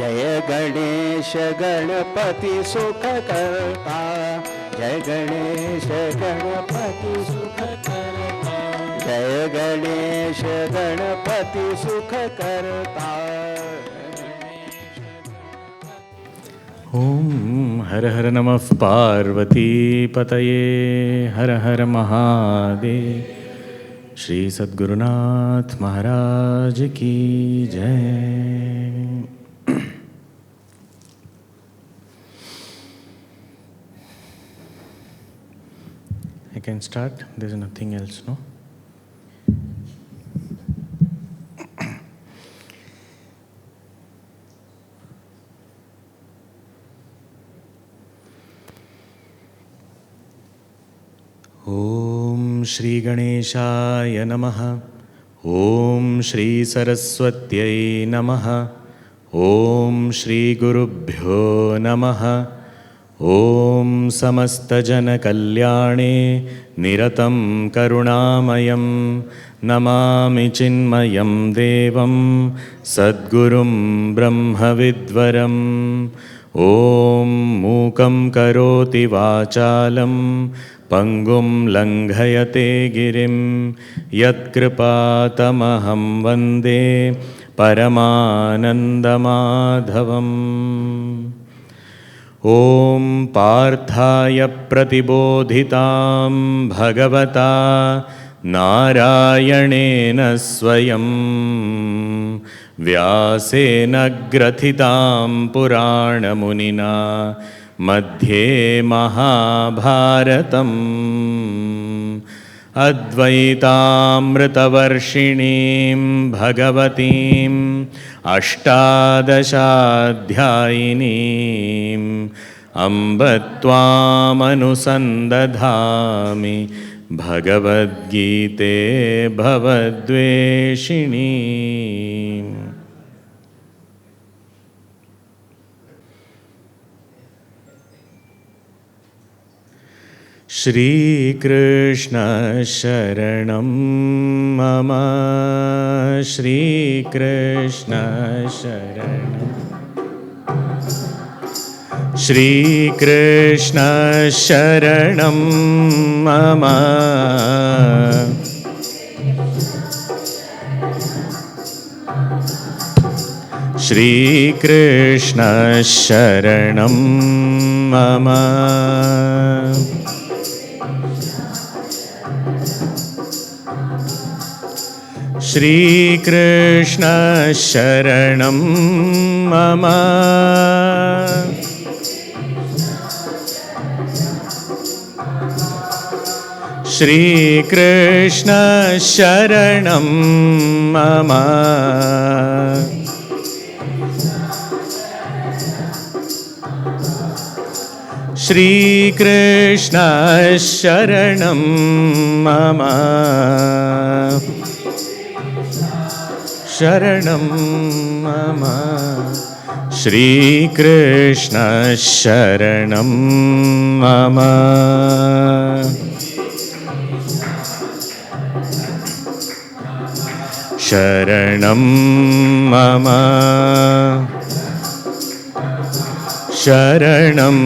जय गणेश गणपति सुख करता, जय गणेश गणपति सुख करता, जय गणेश गणपति सुख करता। ओम हर हर नमः पार्वती पतये, हर हर महादेव। श्री सद्गुरुनाथ महाराज की जय। I can start. There is nothing else, no? ओम श्री गणेशाय नमः। ओम श्री सरस्वत्यै नमः। ओम श्री गुरुभ्यो नमः। ओम समस्तजनकल्याणे निरतं करुणामयं नमामि चिन्मयं देवं सद्गुरुं ब्रह्मविद्वरम्। ओम मूकं करोति वाचालं पंगुं लंघयते गिरिं यत्कृपातमहं वन्दे परमानन्दमाधवम्। ॐ पार्थाय प्रतिबोधितां भगवता नारायणेन स्वयं व्यासेन ग्रथितां पुराणमुनिना मध्ये महाभारतम्। अद्वैतामृतवर्षिणीं भगवतीम् अष्टादशाध्यायिनीम् अम्ब त्वामनुसन्दधामि भगवद्गीते भवद्वेषिणी। श्रीकृष्ण शरणं मम। श्रीकृष्ण शरणं। श्रीकृष्ण शरणं मम। श्रीकृष्ण शरणं मम। श्रीकृष्ण शरणं मम। श्रीकृष्ण शरणं मम। श्रीकृष्ण शरणं मम। शरणं मम। श्रीकृष्ण शरणं मम। शरणं मम। शरणं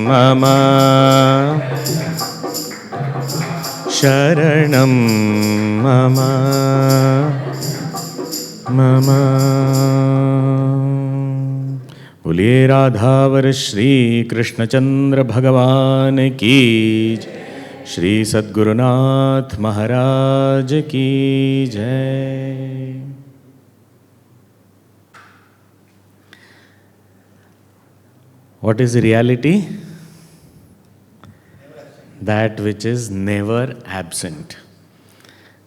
मम। शरणं मम। मम। बोलिए राधावर श्री कृष्णचंद्र भगवान की जय। श्री सद्गुरुनाथ महाराज की जय। What is reality? That which is never absent.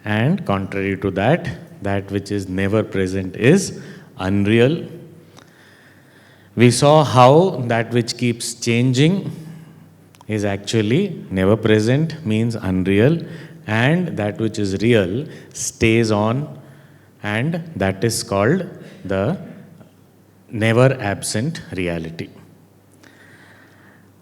And contrary to that, that which is never present is unreal. We saw how that which keeps changing is actually never present, means unreal, and that which is real stays on, and that is called the never absent reality.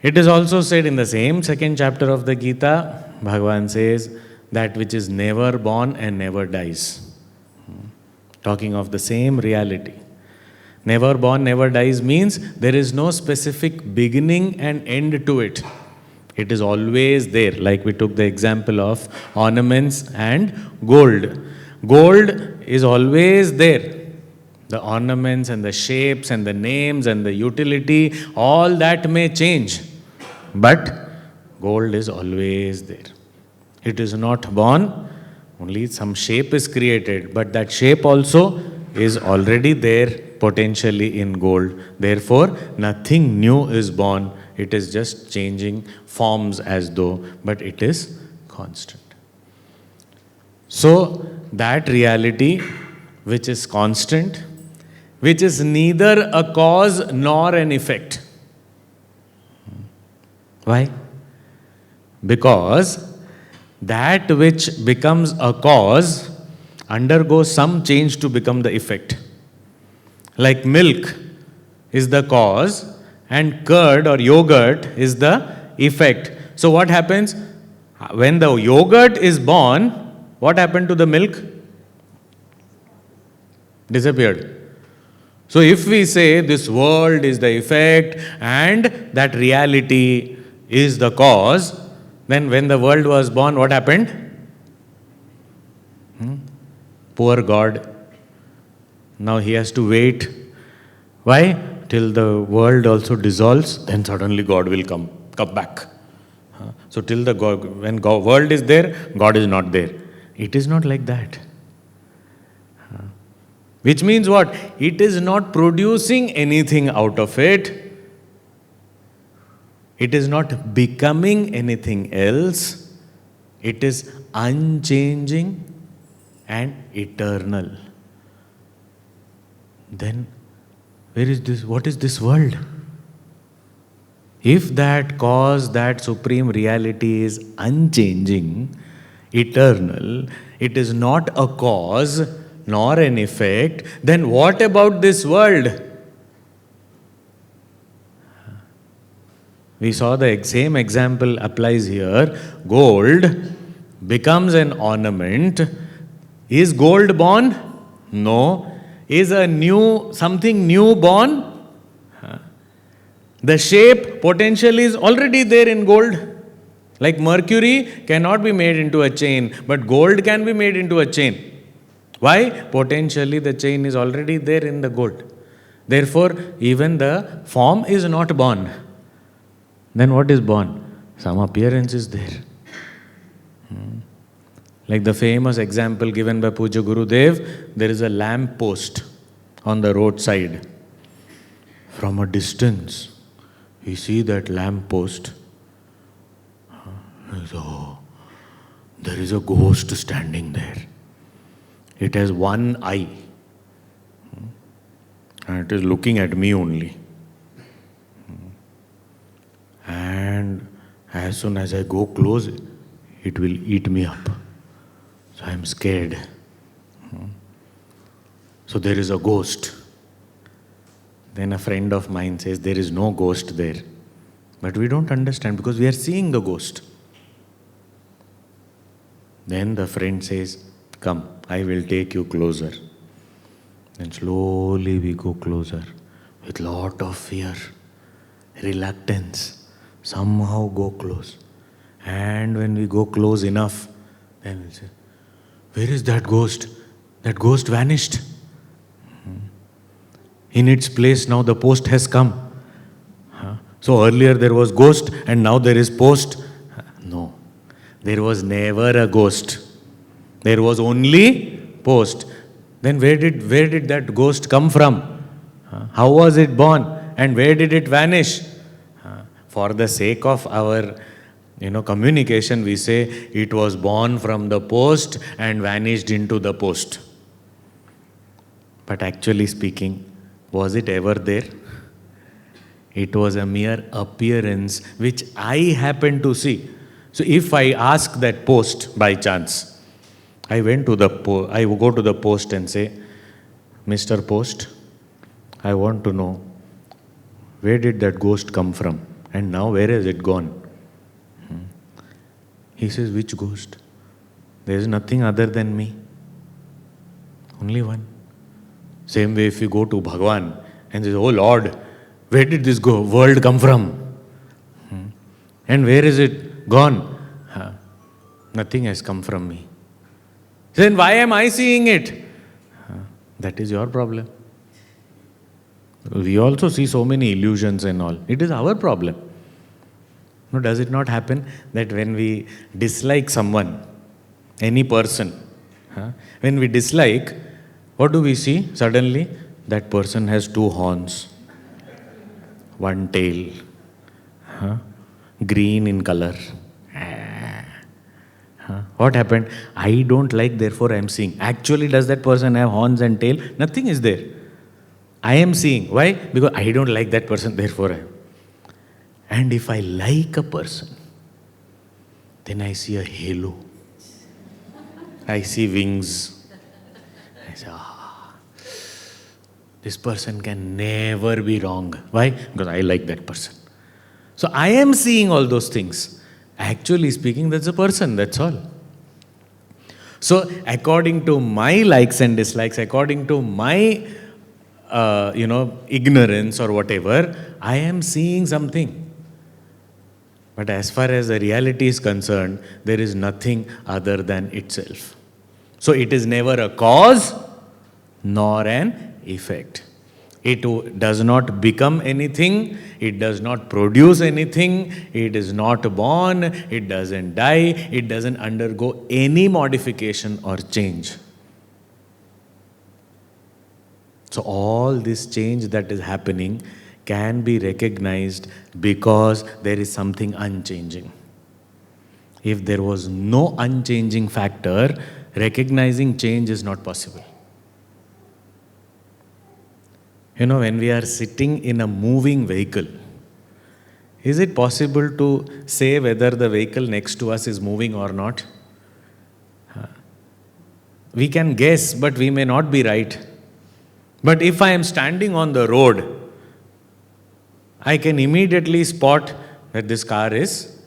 It is also said in the same second chapter of the Gita, Bhagavan says, that which is never born and never dies. Talking of the same reality. Never born, never dies means there is no specific beginning and end to it. It is always there. Like we took the example of ornaments and gold. Gold is always there. The ornaments and the shapes and the names and the utility, all that may change. But gold is always there. It is not born, only some shape is created, but that shape also is already there potentially in gold. Therefore, nothing new is born. It is just changing forms as though, but it is constant. So, that reality which is constant, which is neither a cause nor an effect. Why? Because that which becomes a cause undergoes some change to become the effect. Like milk is the cause and curd or yogurt is the effect. So what happens? When the yogurt is born, what happened to the milk? Disappeared. So if we say this world is the effect and that reality is the cause, then when the world was born, what happened? Poor God. Now he has to wait. Why? Till the world also dissolves, then suddenly God will come back. So till the God, when world is there, God is not there. It is not like that. Which means what? It is not producing anything out of it. It is not becoming anything else. It is unchanging and eternal. Then, where is this? What is this world? If that cause, that supreme reality is unchanging, eternal, it is not a cause nor an effect, then what about this world? We saw the same example applies here. Gold becomes an ornament. Is gold born? No. Is something new born? The shape potentially is already there in gold. Like mercury cannot be made into a chain, but gold can be made into a chain. Why? Potentially the chain is already there in the gold. Therefore, even the form is not born. Then what is born? Some appearance is there. Like the famous example given by Puja Gurudev, there is a lamp post on the roadside. From a distance, we see that lamp post. Oh, there is a ghost standing there. It has one eye. And it is looking at me only. And as soon as I go close, it will eat me up. So I am scared. So there is a ghost. Then a friend of mine says, there is no ghost there. But we don't understand because we are seeing the ghost. Then the friend says, come, I will take you closer. Then slowly we go closer with lot of fear, reluctance. Somehow go close. And when we go close enough, then we'll say, where is that ghost? That ghost vanished. In its place now the post has come. So earlier there was ghost and now there is post. No, there was never a ghost. There was only post. Then where did that ghost come from? How was it born? And where did it vanish? For the sake of our communication, we say it was born from the post and vanished into the post. But actually speaking, was it ever there? It was a mere appearance which I happened to see. So if I ask that post by chance, I go to the post and say, Mr. Post, I want to know, where did that ghost come from? And now where has it gone? He says, which ghost? There is nothing other than me. Only one. Same way if you go to Bhagwan And says, oh Lord, where did this world come from? And where is it gone? Nothing has come from me. Then why am I seeing it? That is your problem. We also see so many illusions and all. It is our problem. No, does it not happen that when we dislike someone, any person, when we dislike, what do we see? Suddenly, that person has 2 horns, 1 tail, green in color. What happened? I don't like, therefore I am seeing. Actually, does that person have horns and tail? Nothing is there. I am seeing. Why? Because I don't like that person, therefore I am. And if I like a person, then I see a halo. I see wings. I say, this person can never be wrong. Why? Because I like that person. So I am seeing all those things. Actually speaking, that's a person, that's all. So according to my likes and dislikes, according to my ignorance or whatever, I am seeing something. But as far as the reality is concerned, there is nothing other than itself. So it is never a cause nor an effect. It does not become anything, it does not produce anything, it is not born, it doesn't die, it doesn't undergo any modification or change. So all this change that is happening can be recognized because there is something unchanging. If there was no unchanging factor, recognizing change is not possible. When we are sitting in a moving vehicle, is it possible to say whether the vehicle next to us is moving or not? We can guess, but we may not be right. But if I am standing on the road, I can immediately spot that this car is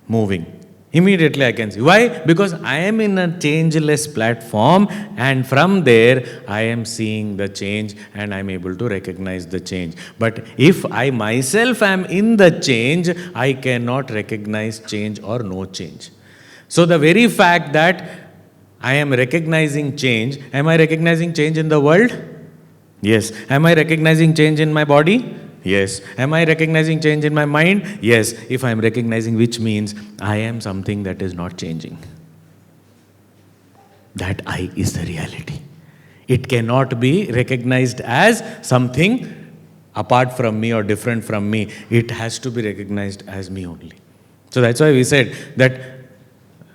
moving. Immediately I can see. Why? Because I am in a changeless platform, and from there I am seeing the change and I am able to recognize the change. But if I myself am in the change, I cannot recognize change or no change. So the very fact that I am recognizing change, am I recognizing change in the world? Yes. Am I recognizing change in my body? Yes. Am I recognizing change in my mind? Yes. If I am recognizing, which means I am something that is not changing. That I is the reality. It cannot be recognized as something apart from me or different from me. It has to be recognized as me only. So that's why we said that,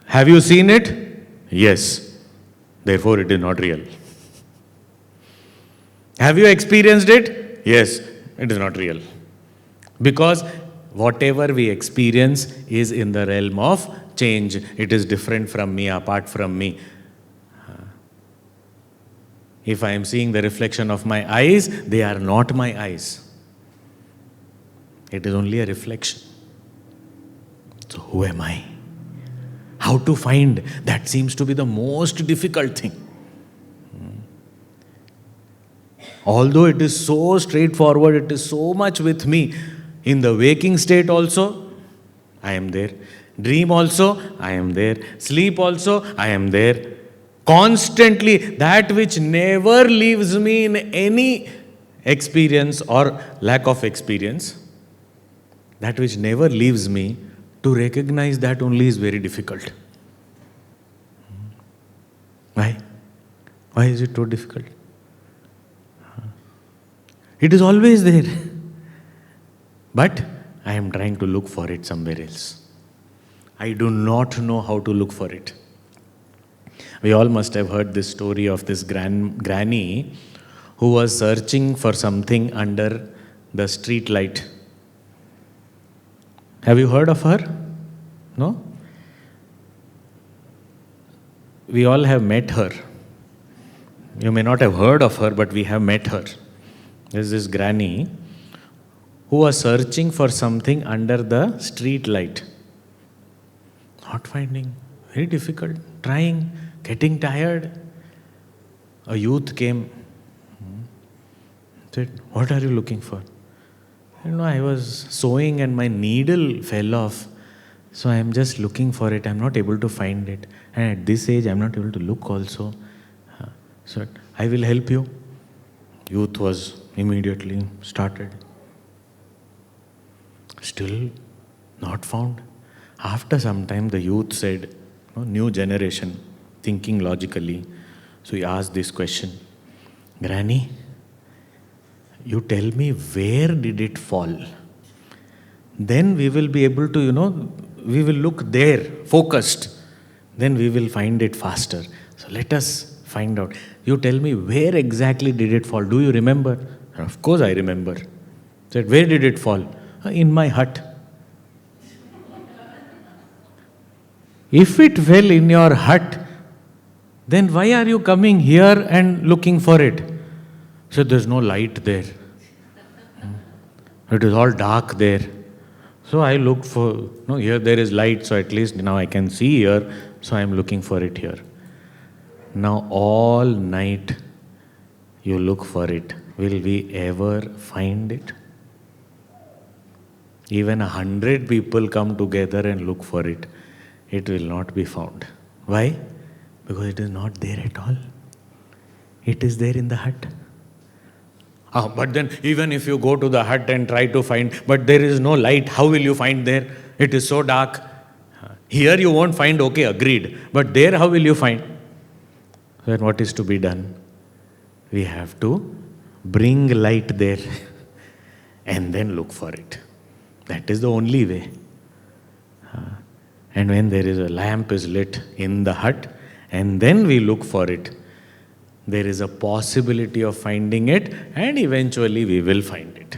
have you seen it? Yes. Therefore it is not real. Have you experienced it? Yes. It is not real. Because whatever we experience is in the realm of change. It is different from me, apart from me. If I am seeing the reflection of my eyes, they are not my eyes. It is only a reflection. So who am I? How to find? That seems to be the most difficult thing. Although it is so straightforward, it is so much with me. In the waking state also, I am there. Dream also, I am there. Sleep also, I am there. Constantly, that which never leaves me in any experience or lack of experience, that which never leaves me, to recognize that only is very difficult. Why? Why is it so difficult? It is always there. But I am trying to look for it somewhere else. I do not know how to look for it. We all must have heard this story of this granny who was searching for something under the street light. Have you heard of her? No? We all have met her. You may not have heard of her, but we have met her. There's this granny who was searching for something under the street light. Not finding. Very difficult. Trying. Getting tired. A youth came. Said, what are you looking for? I was sewing and my needle fell off. So I am just looking for it. I'm not able to find it. And at this age, I'm not able to look also. So I will help you. Youth was immediately started. Still not found. After some time, the youth said, new generation, thinking logically. So he asked this question, Granny, you tell me where did it fall? Then we will be able to, we will look there, focused. Then we will find it faster. So let us find out. You tell me where exactly did it fall? Do you remember? Of course I remember. Said, where did it fall? In my hut. If it fell in your hut, then why are you coming here and looking for it? So there's no light there. It is all dark there. So I looked for, here there is light, so at least now I can see here, so I am looking for it here. Now all night you look for it. Will we ever find it? Even 100 people come together and look for it. It will not be found. Why? Because it is not there at all. It is there in the hut. But then even if you go to the hut and try to find, but there is no light, how will you find there? It is so dark. Here you won't find, okay, agreed. But there how will you find? Then what is to be done? We have to bring light there and then look for it. That is the only way. And when there is a lamp is lit in the hut, and then we look for it, there is a possibility of finding it, and eventually we will find it.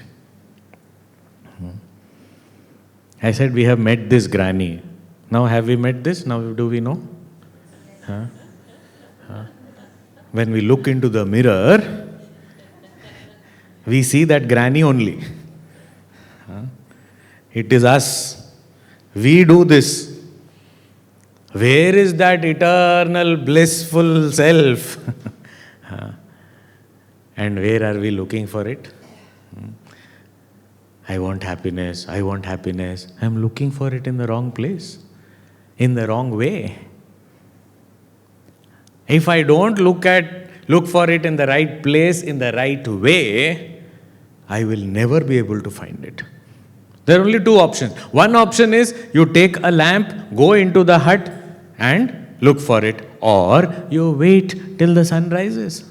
I said we have met this granny. Now have we met this? Now do we know? When we look into the mirror, we see that granny only. It is us. We do this. Where is that eternal blissful self? And where are we looking for it? I want happiness, I want happiness. I am looking for it in the wrong place, in the wrong way. If I don't look for it in the right place, in the right way, I will never be able to find it. There are only two options. One option is you take a lamp, go into the hut and look for it, or you wait till the sun rises.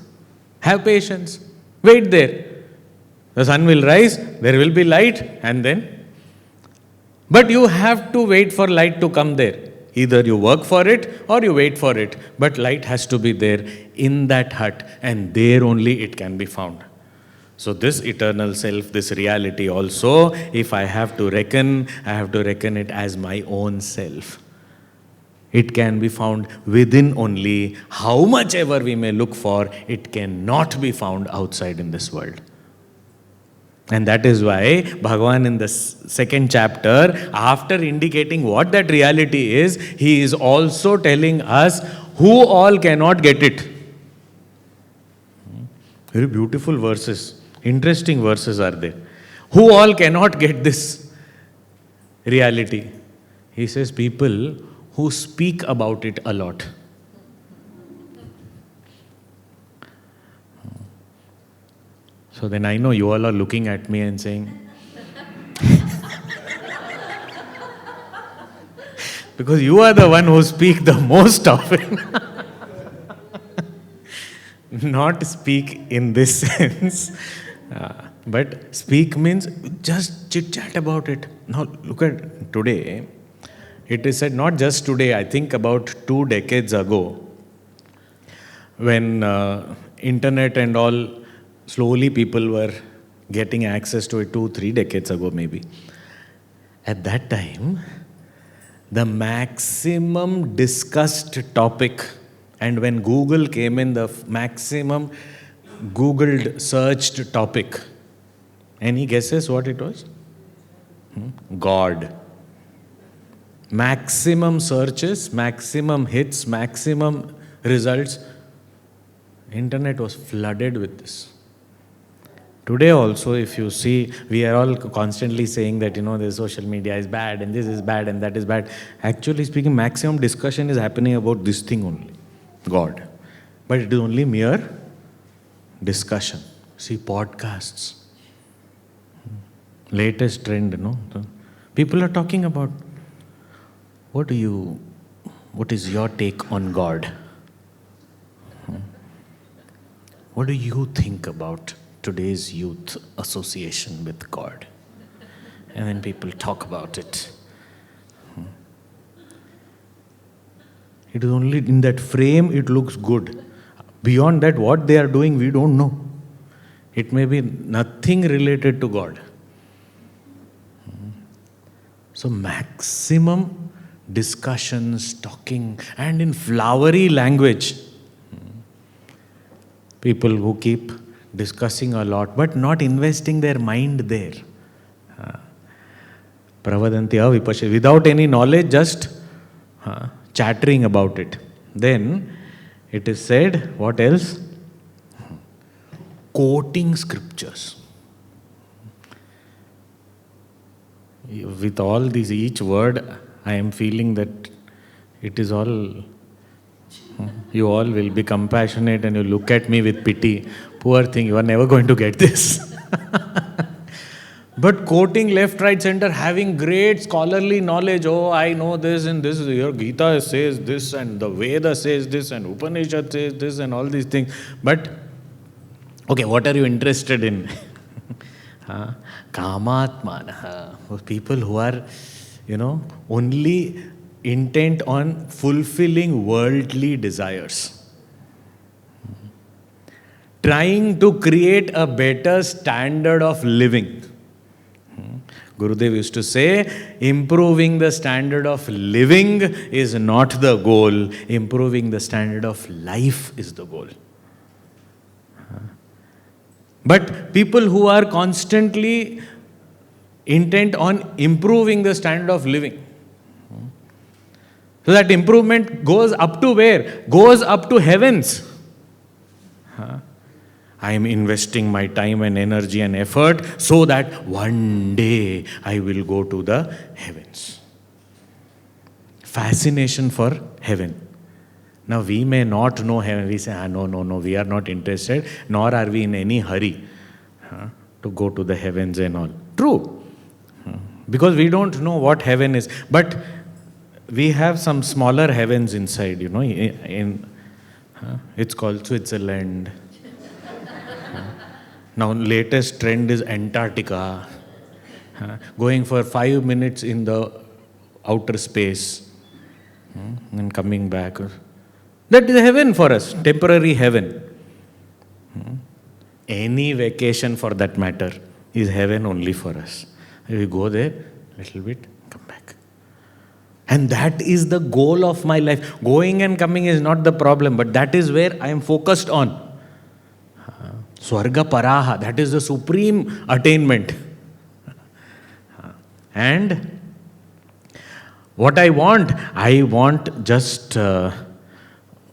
Have patience. Wait there. The sun will rise, there will be light, and then. But you have to wait for light to come there. Either you work for it or you wait for it. But light has to be there in that hut, and there only it can be found. So this eternal self, this reality also, if I have to reckon, I have to reckon it as my own self. It can be found within only. How much ever we may look for, it cannot be found outside in this world. And that is why Bhagavan in the second chapter, after indicating what that reality is, he is also telling us who all cannot get it. Very beautiful verses, interesting verses are there. Who all cannot get this reality? He says people who speak about it a lot. So then I know you all are looking at me and saying, because you are the one who speak the most often. Not speak in this sense, but speak means just chit-chat about it. Now look at today. It is said not just today, I think about 2 decades ago, when internet and all, slowly people were getting access to it 2-3 decades ago maybe. At that time, the maximum discussed topic, and when Google came in, the maximum Googled searched topic. Any guesses what it was? God. Maximum searches, maximum hits, maximum results. Internet was flooded with this. Today also, if you see, we are all constantly saying that, the social media is bad and this is bad and that is bad. Actually speaking, maximum discussion is happening about this thing only, God. But it is only mere discussion. See, podcasts. Latest trend, people are talking about what is your take on God? What do you think about today's youth association with God? And then people talk about it. It is only in that frame it looks good. Beyond that, what they are doing, we don't know. It may be nothing related to God. So maximum discussions, talking, and in flowery language. People who keep discussing a lot, but not investing their mind there. Pravadanti avipashya, without any knowledge, just chattering about it. Then it is said, what else? Quoting scriptures. With all these, each word, I am feeling that it is all, you all will be compassionate and you look at me with pity. Poor thing, you are never going to get this. But quoting left, right, center, having great scholarly knowledge. Oh, I know this and this. Your Gita says this and the Veda says this and Upanishad says this and all these things. But, okay, what are you interested in? Kamatmana. People who are, only intent on fulfilling worldly desires. Trying to create a better standard of living. Gurudev used to say, improving the standard of living is not the goal. Improving the standard of life is the goal. But people who are constantly intent on improving the standard of living. So that improvement goes up to where? Goes up to heavens. I am investing my time and energy and effort so that one day I will go to the heavens. Fascination for heaven. Now we may not know heaven. We say, no, we are not interested, nor are we in any hurry to go to the heavens and all. True. Because we don't know what heaven is. But we have some smaller heavens inside, it's called Switzerland. Now latest trend is Antarctica. Going for 5 minutes in the outer space and coming back. That is heaven for us, temporary heaven. Any vacation for that matter is heaven only for us. We go there, little bit, come back. And that is the goal of my life. Going and coming is not the problem, but that is where I am focused on. Swarga Paraha, that is the supreme attainment. And what I want just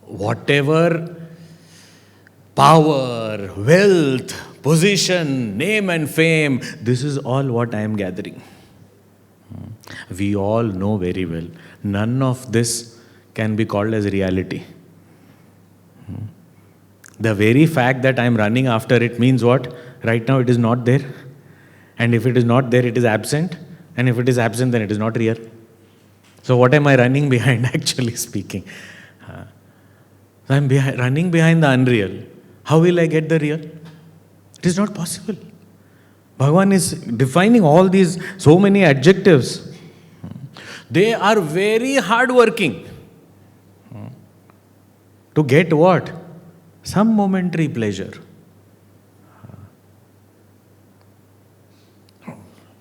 whatever power, wealth, position, name and fame, this is all what I am gathering. We all know very well, none of this can be called as reality. The very fact that I am running after it means what? Right now it is not there. And if it is not there, it is absent. And if it is absent, then it is not real. So what am I running behind, actually speaking? So I am running behind the unreal. How will I get the real? It is not possible. Bhagavan is defining all these, so many adjectives. They are very hardworking. To get what? Some momentary pleasure.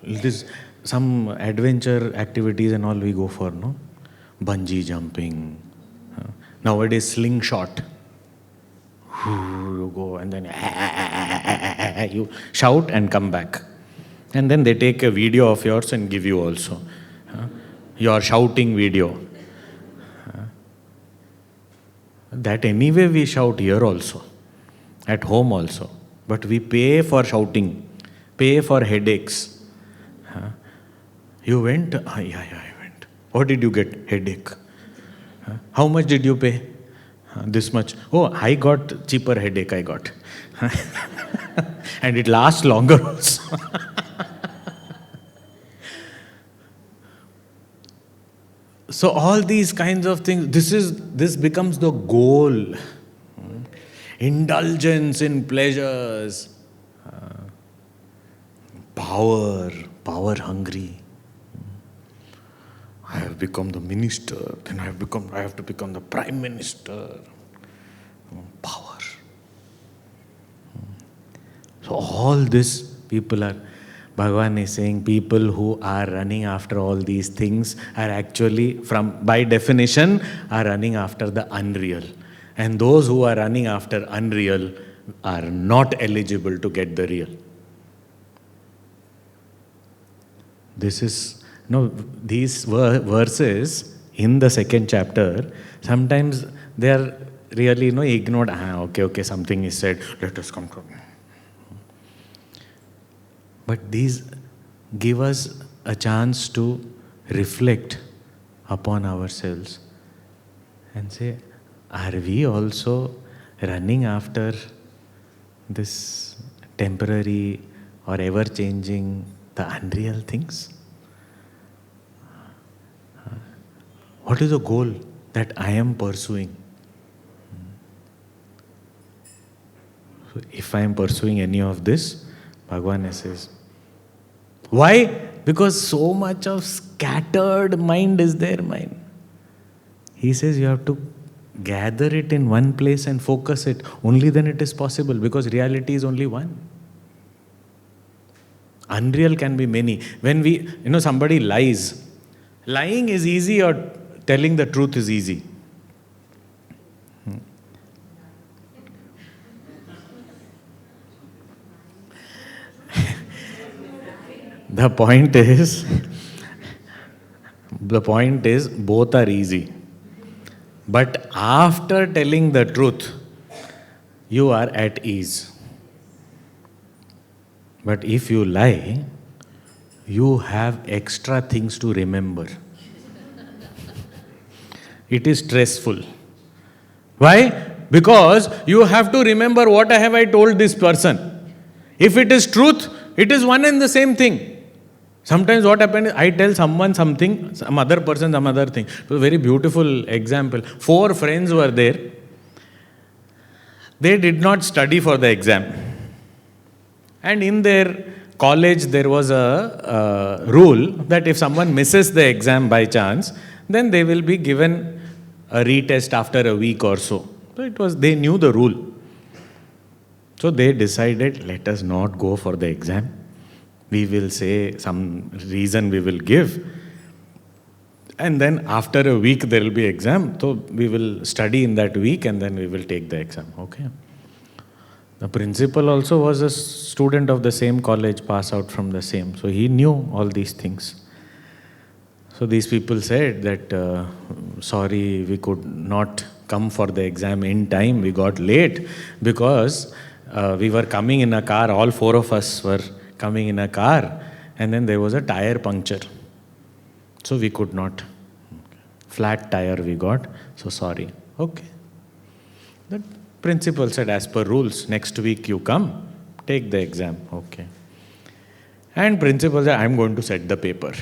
It is some adventure activities and all we go for, no? Bungee jumping. Nowadays, slingshot. You go and then you shout and come back. And then they take a video of yours and give you also. Your shouting video. That anyway we shout here also. At home also. But we pay for shouting, pay for headaches. You went? Yeah, I went. What did you get? Headache. How much did you pay? This much. Oh, I got cheaper headache, I got. And it lasts longer also. So all these kinds of things, this becomes the goal. Indulgence in pleasures. Power hungry. I have become the minister, then I have to become the prime minister. Power. So all this Bhagavan is saying people who are running after all these things are actually, by definition, are running after the unreal. And those who are running after unreal are not eligible to get the real. These verses in the second chapter, sometimes they are really ignored. Okay, something is said, let us come to. But these give us a chance to reflect upon ourselves and say, are we also running after this temporary or ever-changing, the unreal things? What is the goal that I am pursuing? So if I am pursuing any of this, Bhagavan says, why? Because so much of scattered mind is there, mind. He says you have to gather it in one place and focus it. Only then it is possible, because reality is only one. Unreal can be many. When somebody lies, lying is easy or telling the truth is easy? The point is both are easy. But after telling the truth, you are at ease. But if you lie, you have extra things to remember. It is stressful. Why? Because you have to remember what have I told this person. If it is truth, it is one and the same thing. Sometimes what happens is I tell someone something, some other person some other thing. It was a very beautiful example. 4 friends were there. They did not study for the exam. And in their college there was a rule that if someone misses the exam by chance, then they will be given a retest after a week or so. So they knew the rule. So they decided, let us not go for the exam. We will say some reason we will give. And then after a week there will be exam. So we will study in that week and then we will take the exam. Okay. The principal also was a student of the same college, pass out from the same. So he knew all these things. So these people said that, sorry, we could not come for the exam in time. We got late because we were coming in a car. All 4 of us were coming in a car, and then there was a tire puncture. So we could not. Flat tire we got, so sorry. Okay. The principal said, as per rules, next week you come, take the exam. Okay. And principal said, I'm going to set the paper.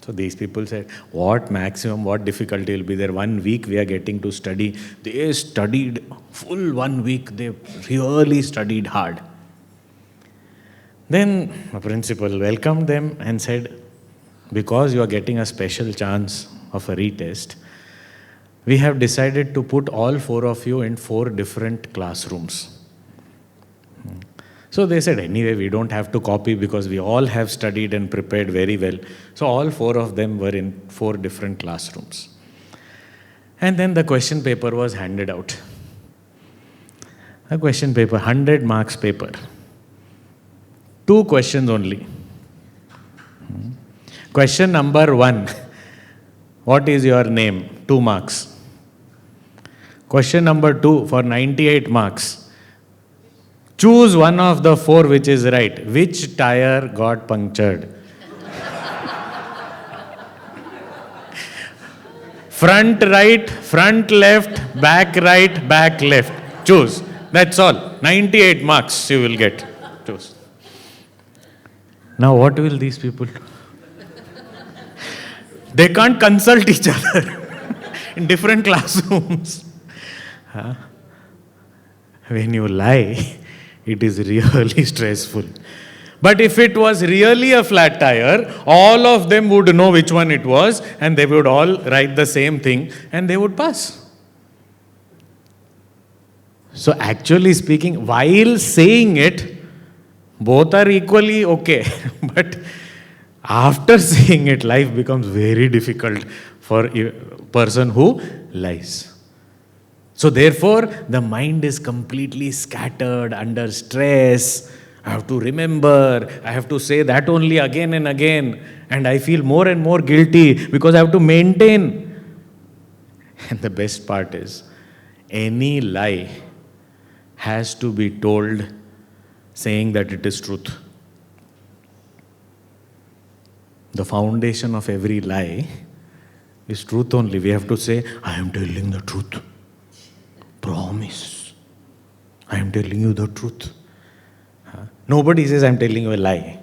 So these people said, what maximum, what difficulty will be there? 1 week we are getting to study. They studied full 1 week. They really studied hard. Then the principal welcomed them and said, because you are getting a special chance of a retest, we have decided to put all 4 of you in 4 different classrooms. So they said, anyway, we don't have to copy because we all have studied and prepared very well. So all 4 of them were in 4 different classrooms. And then the question paper was handed out. A question paper, 100 marks paper. 2 questions only. Question number 1. What is your name? 2 marks. Question number 2 for 98 marks. Choose one of the four which is right. Which tire got punctured? Front right, front left, back right, back left. Choose. That's all. 98 marks you will get. Choose. Now what will these people do? They can't consult each other in different classrooms. Huh? When you lie, it is really stressful. But if it was really a flat tire, all of them would know which one it was and they would all write the same thing and they would pass. So actually speaking, while saying it, both are equally okay. But after saying it, life becomes very difficult for a person who lies. So therefore, the mind is completely scattered under stress. I have to remember, I have to say that only again and again, and I feel more and more guilty because I have to maintain. And the best part is, any lie has to be told saying that it is truth. The foundation of every lie is truth only. We have to say, I am telling the truth. Promise. I am telling you the truth. Nobody says I am telling you a lie.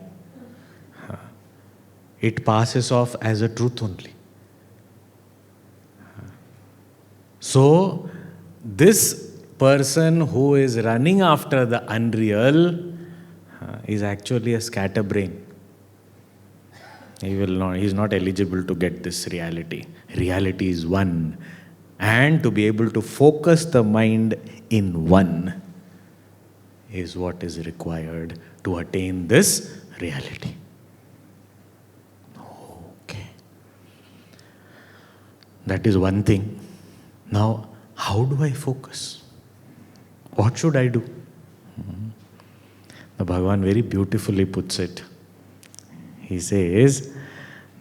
It passes off as a truth only. So, this person who is running after the unreal is actually a scatterbrain. He is not eligible to get this reality. Reality is one. And to be able to focus the mind in one is what is required to attain this reality. Okay. That is one thing. Now, how do I focus? What should I do? The Bhagavan very beautifully puts it. He says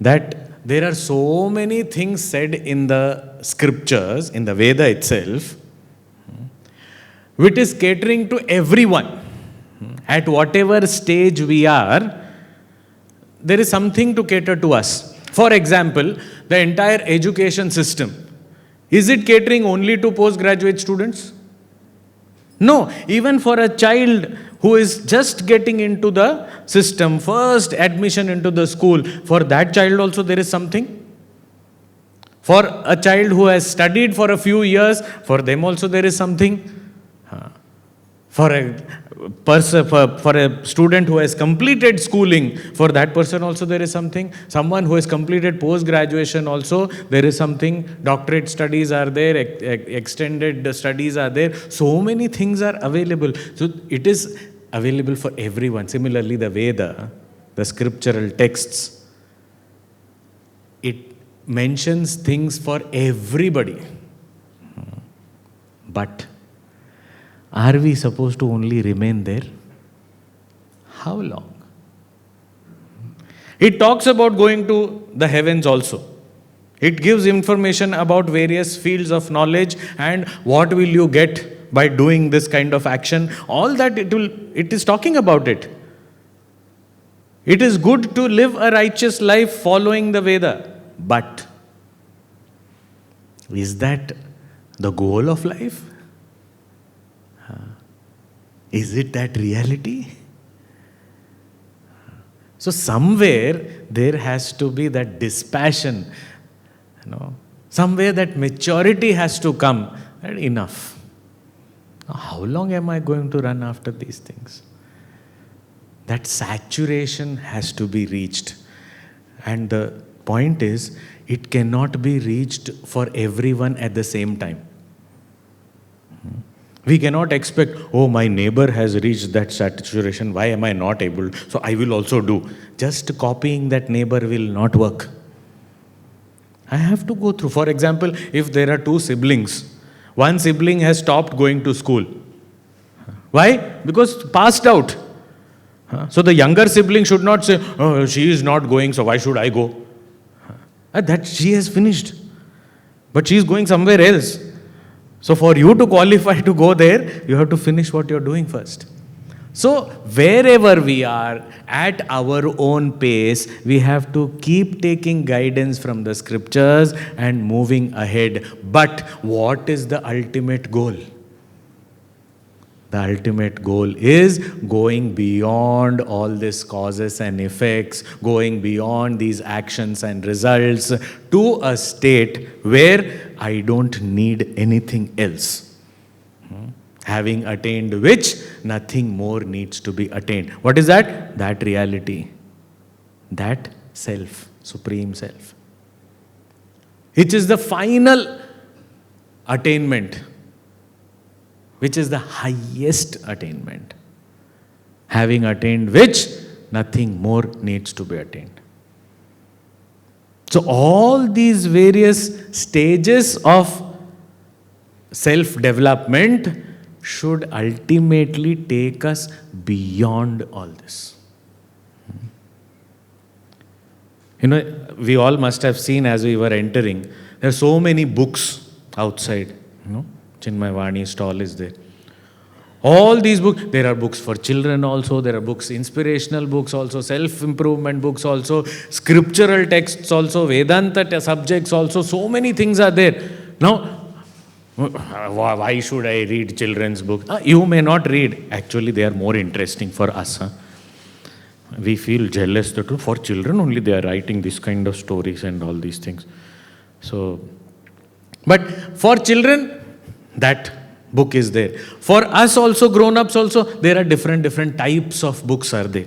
that there are so many things said in the scriptures, in the Veda itself, which is catering to everyone. At whatever stage we are, there is something to cater to us. For example, the entire education system. Is it catering only to postgraduate students? No, even for a child who is just getting into the system, first admission into the school, for that child also there is something. For a child who has studied for a few years, for them also there is something. For a student who has completed schooling, for that person also there is something. Someone who has completed post-graduation also, there is something. Doctorate studies are there, extended studies are there. So many things are available. So it is available for everyone. Similarly, the Veda, the scriptural texts, it mentions things for everybody. But are we supposed to only remain there? How long? It talks about going to the heavens also. It gives information about various fields of knowledge and what will you get by doing this kind of action. All that it is talking about it. It is good to live a righteous life following the Veda. But is that the goal of life? Is it that reality? So somewhere there has to be that dispassion, somewhere that maturity has to come. And enough. Now, how long am I going to run after these things? That saturation has to be reached. And the point is, it cannot be reached for everyone at the same time. We cannot expect, oh, my neighbor has reached that saturation, why am I not able? So I will also do. Just copying that neighbor will not work. I have to go through. For example, if there are two siblings, one sibling has stopped going to school. Why? Because passed out. So the younger sibling should not say, oh, she is not going, so why should I go? That she has finished. But she is going somewhere else. So for you to qualify to go there, you have to finish what you're doing first. So, wherever we are, at our own pace, we have to keep taking guidance from the scriptures and moving ahead. But what is the ultimate goal? The ultimate goal is going beyond all these causes and effects, going beyond these actions and results to a state where I don't need anything else. Having attained which, nothing more needs to be attained. What is that? That reality. That self, supreme self. Which is the final attainment. Which is the highest attainment. Having attained which, nothing more needs to be attained. So all these various stages of self-development should ultimately take us beyond all this. You know, we all must have seen as we were entering, there are so many books outside. You know, Chinmay Vani stall is there. All these books, there are books for children also, there are books, inspirational books also, self-improvement books also, scriptural texts also, Vedanta subjects also, so many things are there. Now, why should I read children's books? You may not read. Actually, they are more interesting for us. We feel jealous that for children only they are writing this kind of stories and all these things. So, but for children, that book is there. For us also, grown-ups also, there are different types of books are there.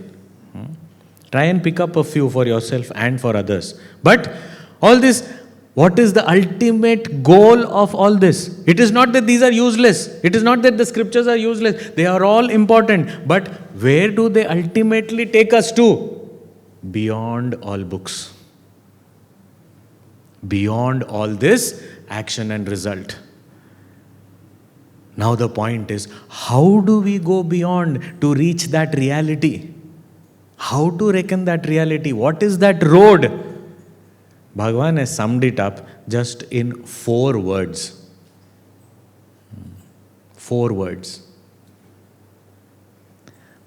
Try and pick up a few for yourself and for others. But all this, what is the ultimate goal of all this? It is not that these are useless. It is not that the scriptures are useless. They are all important. But where do they ultimately take us to? Beyond all books. Beyond all this action and result. Now the point is, how do we go beyond to reach that reality? How to reckon that reality? What is that road? Bhagavan has summed it up just in 4 words. 4 words.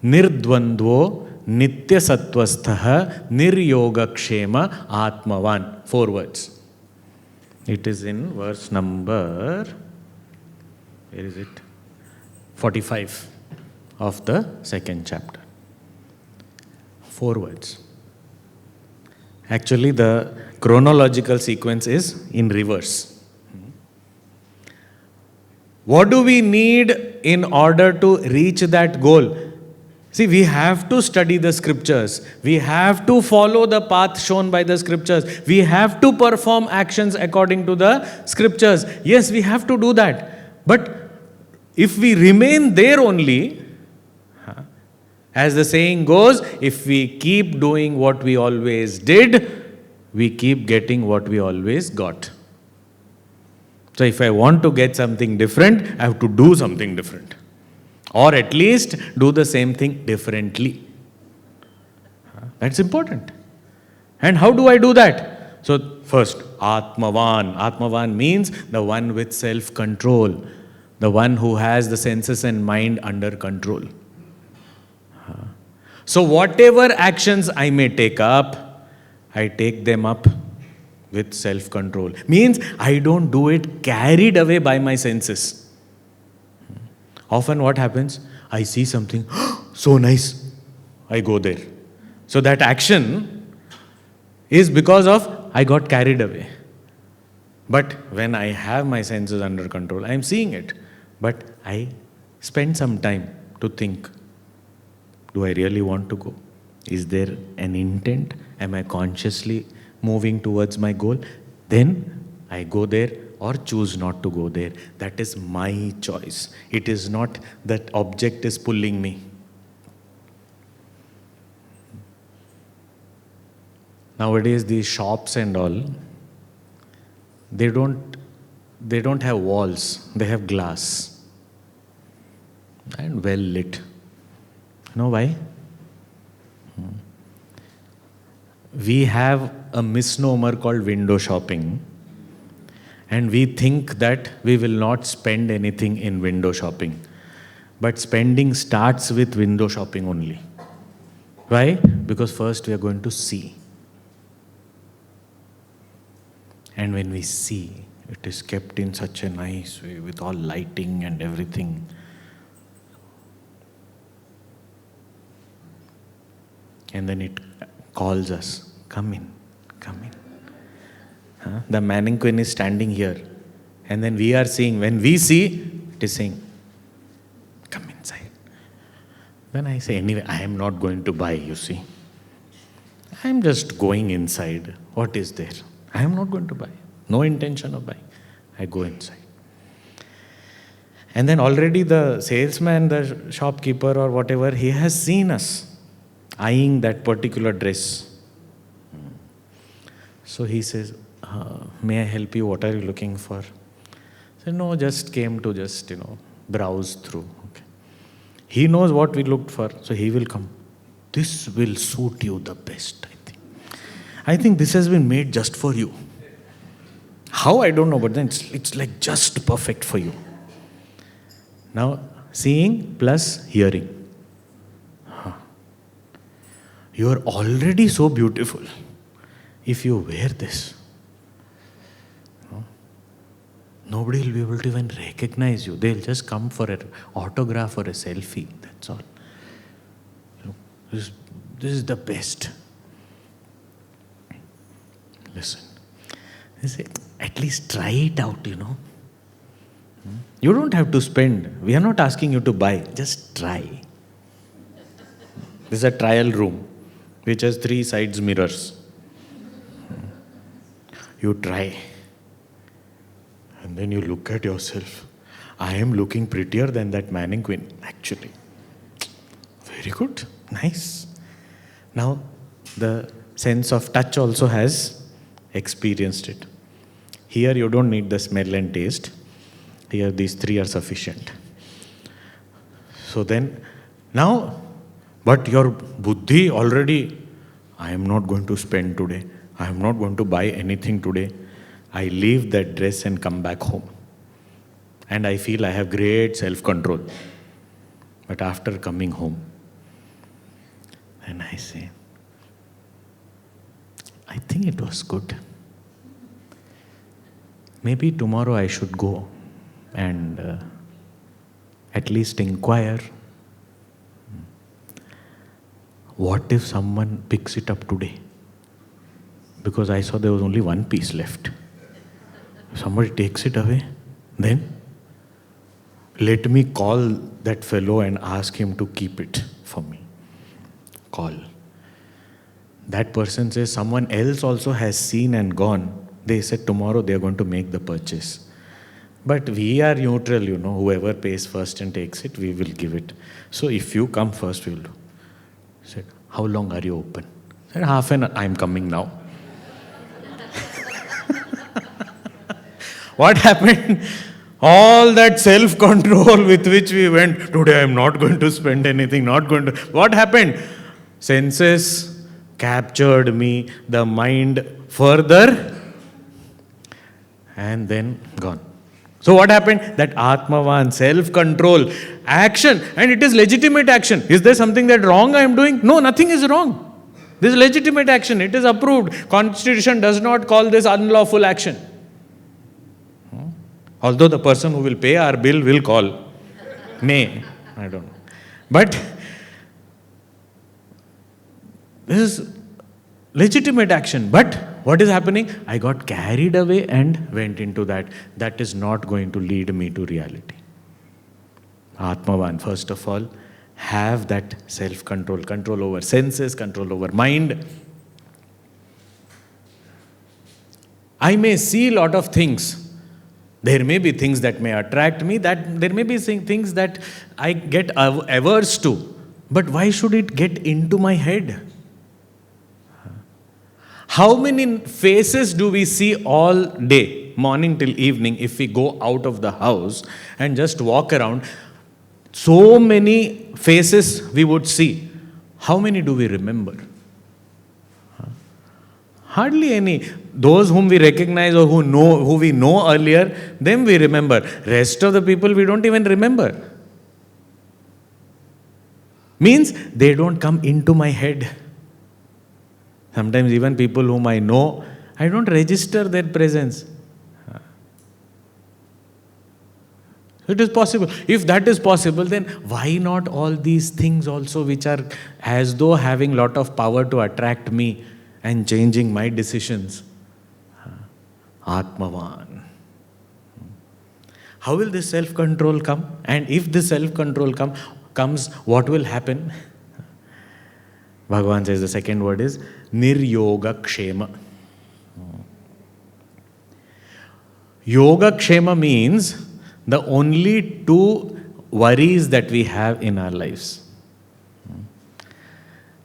Nirdvandvo nitya sattvastha niryogakshema atmavan. 4 words. It is in verse number, where is it? 45 of the 2nd chapter. 4 words. Actually, the chronological sequence is in reverse. What do we need in order to reach that goal? See, we have to study the scriptures. We have to follow the path shown by the scriptures. We have to perform actions according to the scriptures. Yes, we have to do that. But if we remain there only, as the saying goes, if we keep doing what we always did, we keep getting what we always got. So if I want to get something different, I have to do something different. Or at least do the same thing differently. That's important. And how do I do that? So first, Atmavan. Atmavan means the one with self-control. The one who has the senses and mind under control. So whatever actions I may take up, I take them up with self-control. Means I don't do it carried away by my senses. Often what happens? I see something, so nice, I go there. So that action is because of I got carried away. But when I have my senses under control, I am seeing it. But I spend some time to think, do I really want to go? Is there an intent? Am I consciously moving towards my goal? Then I go there or choose not to go there. That is my choice. It is not that object is pulling me. Nowadays, these shops and all, they don't have walls. They have glass and well lit. You know why? We have a misnomer called window shopping, and we think that we will not spend anything in window shopping. But spending starts with window shopping only. Why? Because first we are going to see. And when we see, it is kept in such a nice way with all lighting and everything. And then it calls us, come in, come in. Huh? The mannequin is standing here. And then we are seeing, when we see, it is saying, come inside. Then I say, anyway, I am not going to buy, you see. I am just going inside. What is there? I am not going to buy. No intention of buying. I go inside. And then already the salesman, the shopkeeper or whatever, he has seen us eyeing that particular dress. So he says, may I help you? What are you looking for? I said, no, just came to just, browse through. Okay. He knows what we looked for, so he will come. This will suit you the best, I think. I think this has been made just for you. How, I don't know, but then it's like just perfect for you. Now, seeing plus hearing. You are already so beautiful. If you wear this, nobody will be able to even recognize you. They'll just come for an autograph or a selfie. That's all. This is the best. Listen. They say, at least try it out, You don't have to spend. We are not asking you to buy. Just try. This is a trial room which has 3 sides mirrors. You try. And then you look at yourself. I am looking prettier than that mannequin, actually. Very good. Nice. Now, the sense of touch also has experienced it. Here you don't need the smell and taste. Here these 3 are sufficient. So then, now, but your buddhi already, I am not going to spend today. I am not going to buy anything today. I leave that dress and come back home. And I feel I have great self-control. But after coming home, and I say, I think it was good. Maybe tomorrow I should go and at least inquire. What if someone picks it up today? Because I saw there was only 1 piece left. If somebody takes it away, then let me call that fellow and ask him to keep it for me. Call. That person says someone else also has seen and gone. They said tomorrow they are going to make the purchase. But we are neutral, whoever pays first and takes it, we will give it. So if you come first, we will do. Said, how long are you open? Said, half an hour. I am coming now. What happened? All that self-control with which we went, today I am not going to spend anything, not going to. What happened? Senses captured me, the mind further, and then gone. So what happened? That Atmavan, self-control, action, and it is legitimate action. Is there something that wrong I am doing? No, nothing is wrong. This is legitimate action. It is approved. Constitution does not call this unlawful action. Although the person who will pay our bill will call. May. I don't know. But this is legitimate action. But what is happening? I got carried away and went into that. That is not going to lead me to reality. Atmavan, first of all, have that self-control, control over senses, control over mind. I may see a lot of things. There may be things that may attract me, that there may be things that I get averse to. But why should it get into my head? How many faces do we see all day, morning till evening, if we go out of the house and just walk around? So many faces we would see. How many do we remember? Hardly any. Those whom we recognize or who we know earlier, them we remember. Rest of the people we don't even remember. Means they don't come into my head. Sometimes even people whom I know, I don't register their presence. It is possible. If that is possible, then why not all these things also which are as though having lot of power to attract me and changing my decisions? Atmavan. How will this self-control come? And if this self-control comes, what will happen? Bhagavan says the second word is Niryoga Kshema. Yoga Kshema means the only two worries that we have in our lives.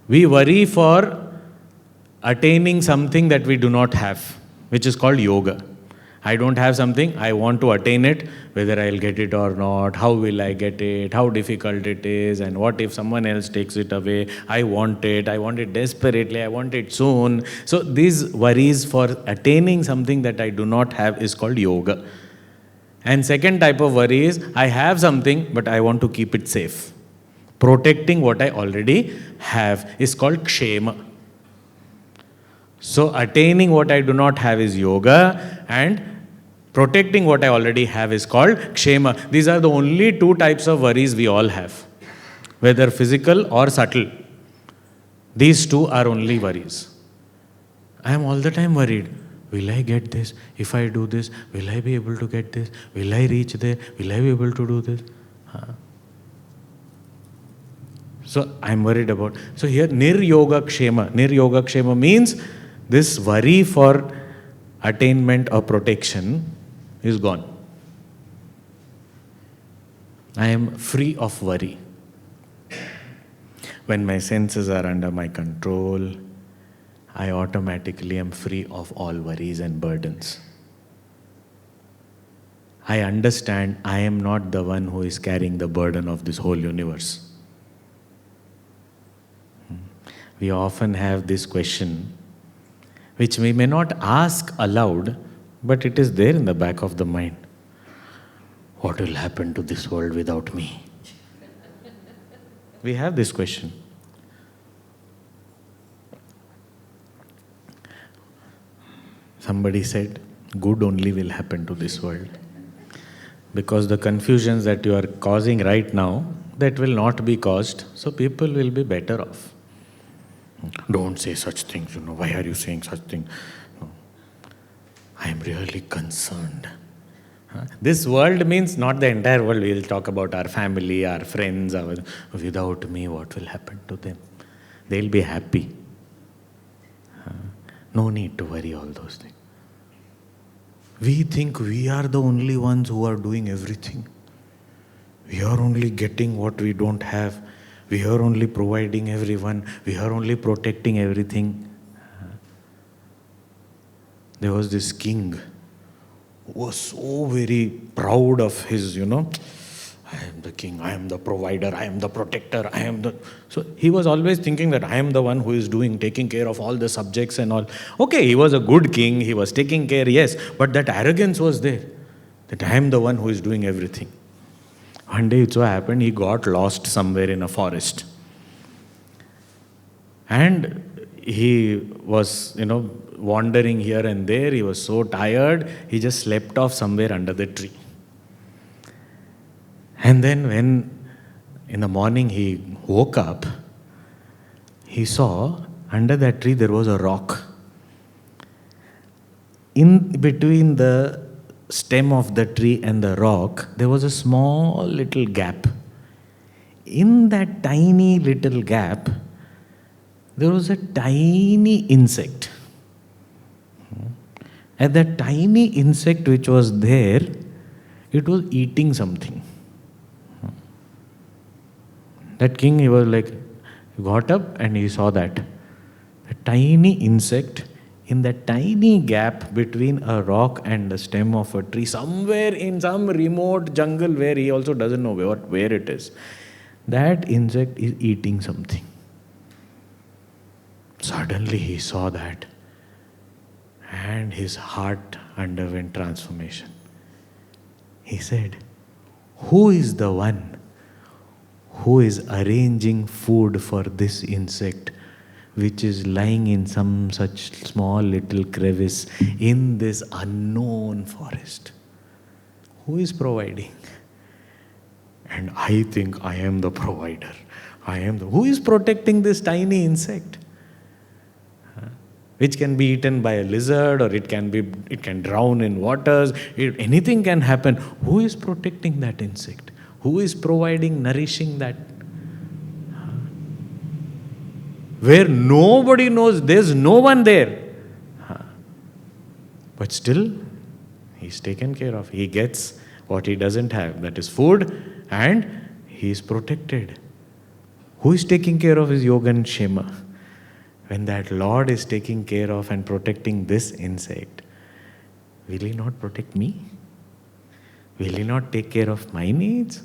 We worry for attaining something that we do not have, which is called yoga. I don't have something, I want to attain it, whether I'll get it or not, how will I get it, how difficult it is, and what if someone else takes it away. I want it desperately, I want it soon. So these worries for attaining something that I do not have is called yoga. And second type of worry is, I have something, but I want to keep it safe. Protecting what I already have is called kshema. So attaining what I do not have is yoga, and protecting what I already have is called kshema. These are the only two types of worries we all have, whether physical or subtle. These two are only worries. I am all the time worried. Will I get this? If I do this, will I be able to get this? Will I reach there? Will I be able to do this? So I'm worried about. So here, Niryoga Kshema. Niryoga Kshema means this worry for attainment or protection is gone. I am free of worry. When my senses are under my control, I automatically am free of all worries and burdens. I understand I am not the one who is carrying the burden of this whole universe. We often have this question, which we may not ask aloud, but it is there in the back of the mind. What will happen to this world without me? We have this question. Somebody said, good only will happen to this world. Because the confusions that you are causing right now, that will not be caused, so people will be better off. Don't say such things, why are you saying such things? No. I am really concerned. This world means not the entire world. We will talk about our family, our friends. Without me, what will happen to them? They'll be happy. No need to worry all those things. We think we are the only ones who are doing everything. We are only getting what we don't have. We are only providing everyone. We are only protecting everything. There was this king who was so very proud of his, I am the king, I am the provider, I am the protector, I am the... So he was always thinking that I am the one who is taking care of all the subjects and all. Okay, he was a good king, he was taking care, yes, but that arrogance was there, that I am the one who is doing everything. One day it so happened, he got lost somewhere in a forest. And he was, wandering here and there. He was so tired, he just slept off somewhere under the tree. And then when in the morning he woke up, he saw under that tree there was a rock. In between the stem of the tree and the rock, there was a small little gap. In that tiny little gap, there was a tiny insect. And that tiny insect which was there, it was eating something. That king, he was like, he got up and he saw that. A tiny insect in that tiny gap between a rock and the stem of a tree, somewhere in some remote jungle where he also doesn't know where it is. That insect is eating something. Suddenly he saw that and his heart underwent transformation. He said, who is the one who is arranging food for this insect, which is lying in some such small little crevice in this unknown forest? Who is providing? And I think I am the provider. Who is protecting this tiny insect? Which can be eaten by a lizard, or it can drown in waters. Anything can happen. Who is protecting that insect? Who is providing, nourishing that? Where nobody knows, there's no one there. But still, he's taken care of. He gets what he doesn't have, that is food, and he is protected. Who is taking care of his yoga and shema? When that Lord is taking care of and protecting this insect, will He not protect me? Will He not take care of my needs?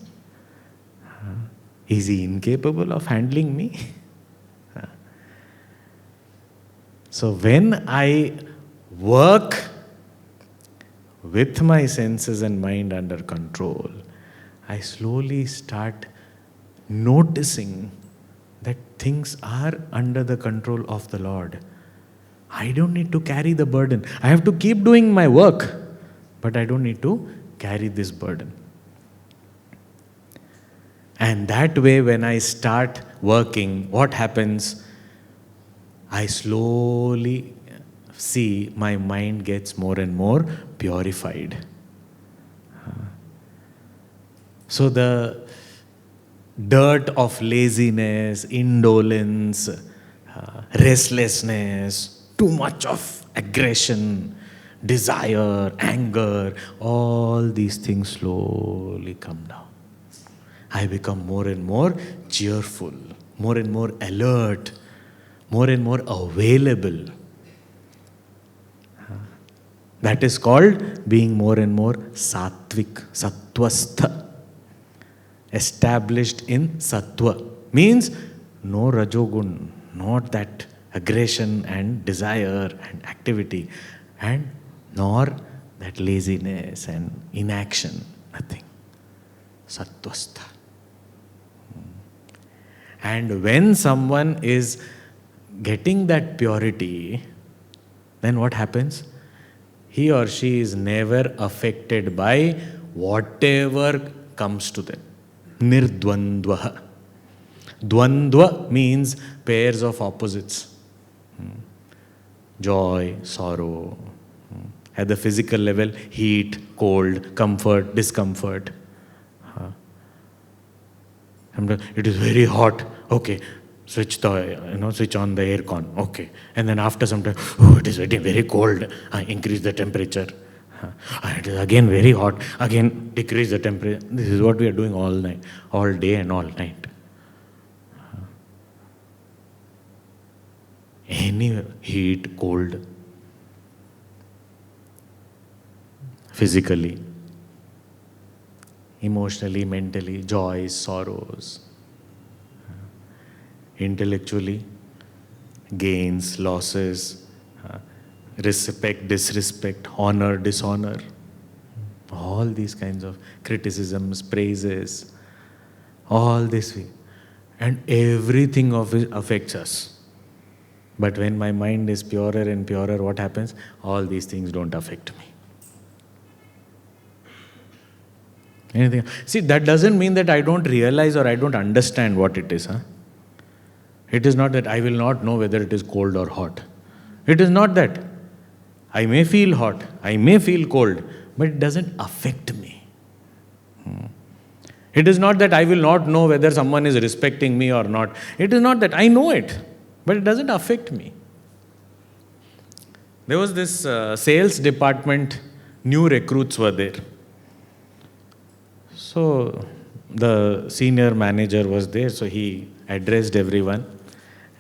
Is He incapable of handling me? So when I work with my senses and mind under control, I slowly start noticing that things are under the control of the Lord. I don't need to carry the burden. I have to keep doing my work, but I don't need to carry this burden. And that way, when I start working, what happens? I slowly see my mind gets more and more purified. So the dirt of laziness, indolence, restlessness, too much of aggression, desire, anger, all these things slowly come down. I become more and more cheerful, more and more alert, more and more available. That is called being more and more sattvic, sattvastha. Established in sattva. Means no rajogun, not that aggression and desire and activity, and nor that laziness and inaction, nothing. Sattvastha. And when someone is getting that purity, then what happens? He or she is never affected by whatever comes to them. Nirdvandvaha. Dvandva means pairs of opposites. Joy, sorrow. At the physical level, heat, cold, comfort, discomfort. It is very hot. Okay, switch on the aircon. Okay, and then after some time, it is getting very cold. Increase the temperature. It is again very hot. Again decrease the temperature. This is what we are doing all night, all day and all night. Any heat, cold, physically, emotionally, mentally, joys, sorrows, intellectually, gains, losses, respect, disrespect, honor, dishonor, all these kinds of criticisms, praises, all this, and everything of it affects us. But when my mind is purer and purer, what happens? All these things don't affect me. Anything? See, that doesn't mean that I don't realize or I don't understand what it is. It is not that I will not know whether it is cold or hot. It is not that. I may feel hot, I may feel cold, but it doesn't affect me. It is not that I will not know whether someone is respecting me or not. It is not that. I know it, but it doesn't affect me. There was this sales department, new recruits were there. So the senior manager was there, so he addressed everyone.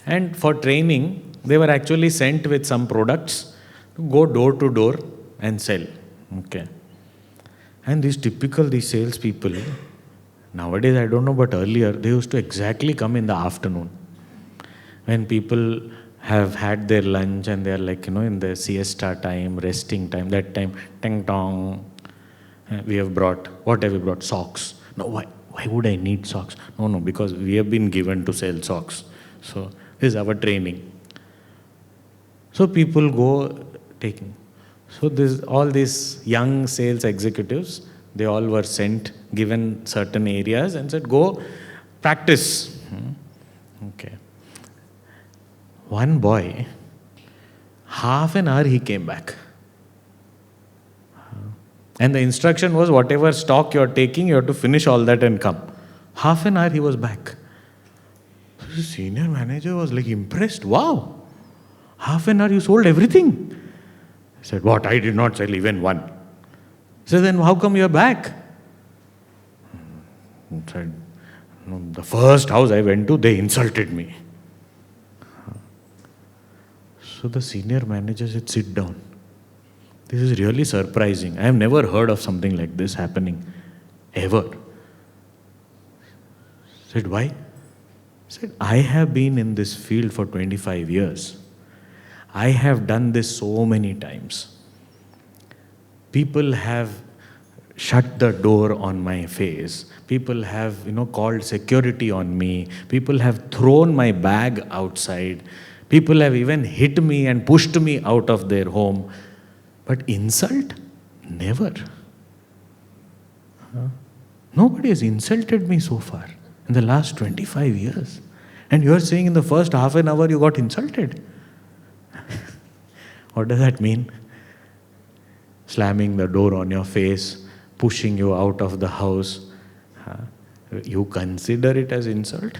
And for training, they were actually sent with some products to go door to door and sell. Okay. And these salespeople, nowadays I don't know, but earlier they used to exactly come in the afternoon. When people have had their lunch and they are in the siesta time, resting time, that time, ting tong, what have we brought? Socks. Now Why would I need socks? No, because we have been given to sell socks. So this is our training. So people go taking. So all these young sales executives, they all were sent, given certain areas and said, go practice. Okay. One boy, half an hour he came back. And the instruction was, whatever stock you're taking, you have to finish all that and come. Half an hour he was back. So the senior manager was like impressed. Wow, half an hour you sold everything. He said, what? I did not sell even one. He said, then how come you're back? He said, no, the first house I went to, they insulted me. So the senior manager said, sit down. This is really surprising. I have never heard of something like this happening, ever. Said, why? Said, I have been in this field for 25 years. I have done this so many times. People have shut the door on my face. People have, called security on me. People have thrown my bag outside. People have even hit me and pushed me out of their home. But insult? Never. Nobody has insulted me so far in the last 25 years. And you are saying in the first half an hour you got insulted. What does that mean? Slamming the door on your face, pushing you out of the house. You consider it as insult?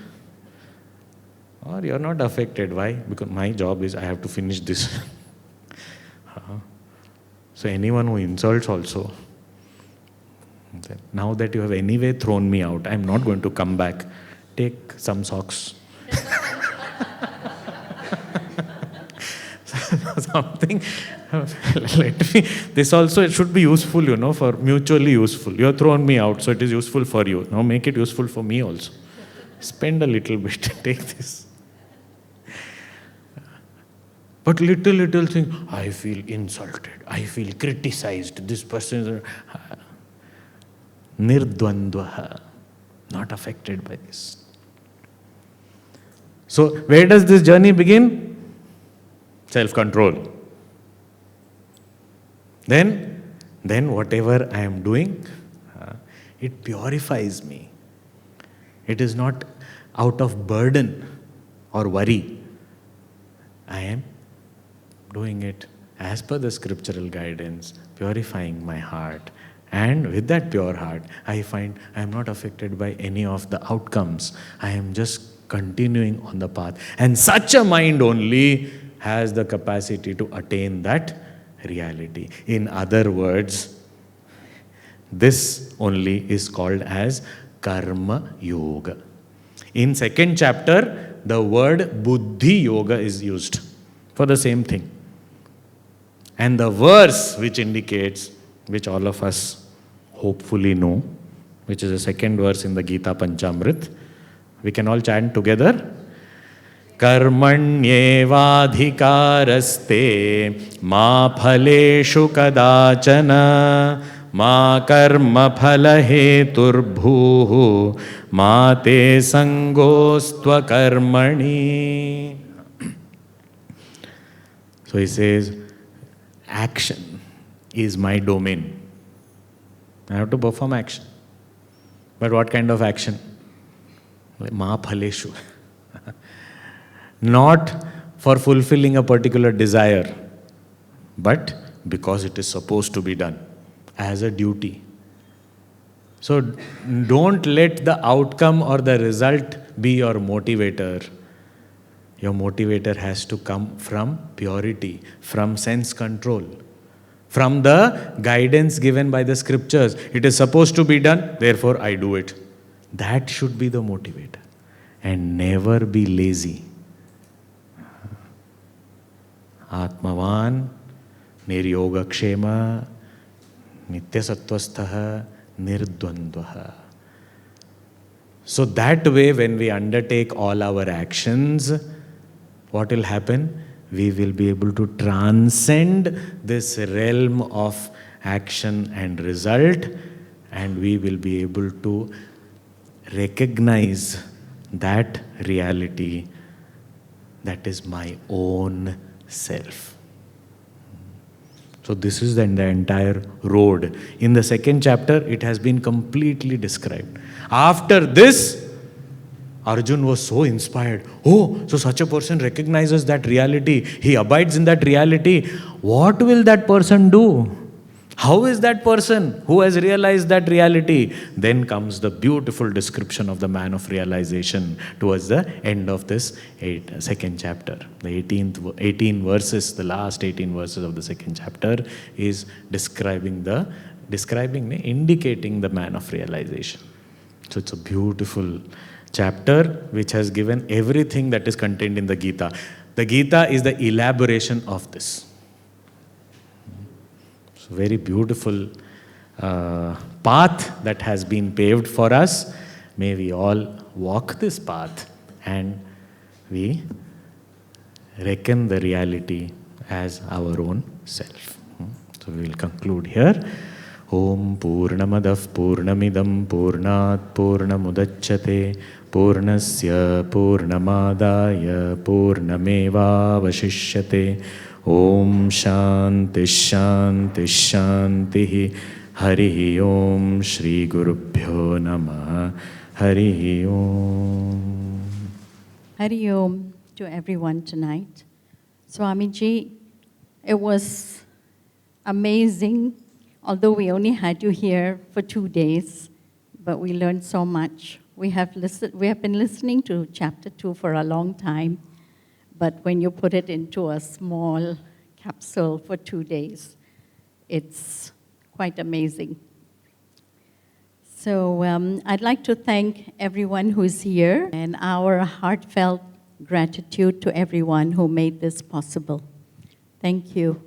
Or you're not affected. Why? Because my job is I have to finish this. So anyone who insults also, now that you have anyway thrown me out, I'm not going to come back. Take some socks. Something, this also it should be useful, for mutually useful. You have thrown me out, so it is useful for you. Now make it useful for me also. Spend a little bit, take this. But little thing, I feel insulted, I feel criticized, this person is nirdvandvaha, not affected by this. So where does this journey begin? Self-control. Then whatever I am doing, it purifies me. It is not out of burden or worry. I am doing it as per the scriptural guidance, purifying my heart. And with that pure heart, I find I am not affected by any of the outcomes. I am just continuing on the path. And such a mind only has the capacity to attain that reality. In other words, this only is called as Karma Yoga. In second chapter, the word Buddhi Yoga is used for the same thing. And the verse which indicates, which all of us hopefully know, which is the second verse in the Gita Panchamrit, we can all chant together. Karmanyevadhikaraste ma phaleshu kadachana ma karma phalaheturbhuhu ma te sangostva karmani. So he says, action is my domain. I have to perform action. But what kind of action? Ma phaleshu. Not for fulfilling a particular desire, but because it is supposed to be done as a duty. So don't let the outcome or the result be your motivator. Your motivator has to come from purity, from sense control, from the guidance given by the scriptures. It is supposed to be done, therefore I do it. That should be the motivator. And never be lazy. Atmavan, Niryogakshema, Nityasattvastha, Nirdvandvaha. So that way, when we undertake all our actions, what will happen? We will be able to transcend this realm of action and result, and we will be able to recognize that reality that is my own self. So this is the entire road. In the second chapter, it has been completely described. After this, Arjun was so inspired. Oh, so such a person recognizes that reality. He abides in that reality. What will that person do? How is that person who has realized that reality? Then comes the beautiful description of the man of realization towards the end of this second chapter. The 18 verses, the last 18 verses of the second chapter is indicating the man of realization. So it's a beautiful chapter which has given everything that is contained in the Gita. The Gita is the elaboration of this. So very beautiful path that has been paved for us. May we all walk this path and we reckon the reality as our own self. So we will conclude here. Om Purnamadav Purnamidam Purnat Purnamudachyate Purnasya Purnamadaya Purnameva Vashishyate. Om Shanti Shanti Shanti Harihi Om Shri Gurubhyo Namaha Harihi Om. Hari Om to everyone tonight. Swamiji, it was amazing, although we only had you here for 2 days, but we learned so much. We have been listening to chapter 2 for a long time, but when you put it into a small capsule for 2 days, it's quite amazing. So I'd like to thank everyone who's here and our heartfelt gratitude to everyone who made this possible. Thank you.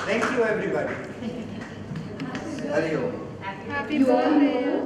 Thank you, everybody. Hari Om. Happy birthday.